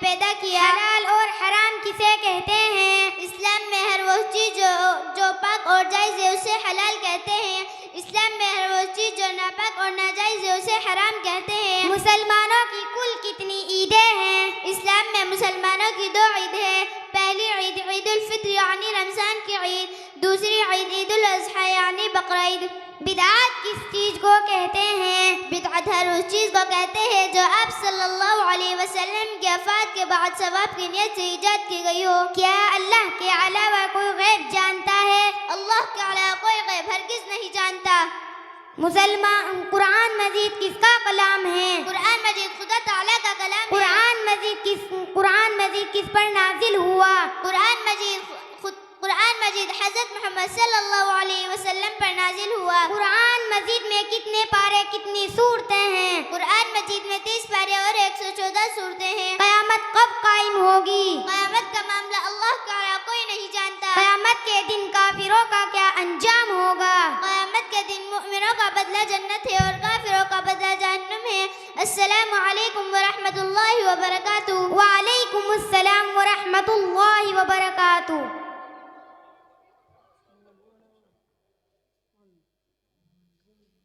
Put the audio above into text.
پیدا کیا۔ حلال اور حرام کسے کہتے ہیں؟ اسلام میں ہر وہ چیز جو پاک اور جائز ہے اسے حلال کہتے ہیں۔ اسلام میں ہر وہ چیز جو ناپاک اور ناجائز ہے اسے حرام کہتے ہیں۔ مسلمانوں کی کل کتنی عیدیں ہیں؟ اسلام میں مسلمانوں کی 2 عید ہیں۔ پہلی عید عید الفطر یعنی رمضان کی عید، دوسری عید عید الاضحیٰ یعنی بقرعید۔ بدعات کس چیز کو کہتے ہیں؟ بدعت ہر اس چیز کو کہتے ہیں جو آپ صلی اللہ علیہ وسلم کی وفات کے بعد ثواب کی نیت سے ایجاد کی گئی ہو۔ کیا اللہ کے علاوہ کوئی غیب جانتا ہے؟ اللہ کے علاوہ کوئی غیب ہرگز نہیں جانتا۔ قرآن مجید کس کا کلام ہے؟ قرآن مجید خدا تعالیٰ کا کلام ہے۔ قرآن مجید کس پر نازل ہوا؟ قرآن مجید حضرت محمد صلی اللہ علیہ وسلم پر نازل ہوا۔ قرآن مجید میں کتنے پارے کتنی سورتیں ہیں؟ قرآن مجید میں 30 پارے اور 114 سورتیں ہیں۔ قیامت کب قائم ہوگی؟ قیامت کا معاملہ اللہ کے علاوہ کوئی نہیں جانتا۔ قیامت کے دن کافروں کا کیا انجام ہوگا؟ قیامت کے دن مؤمنوں کا بدلہ جنت ہے اور کافروں کا بدلہ جہنم ہے۔ السلام علیکم ورحمۃ اللہ وبرکاتہ۔ وعلیکم السلام ورحمۃ اللہ وبرکاتہ۔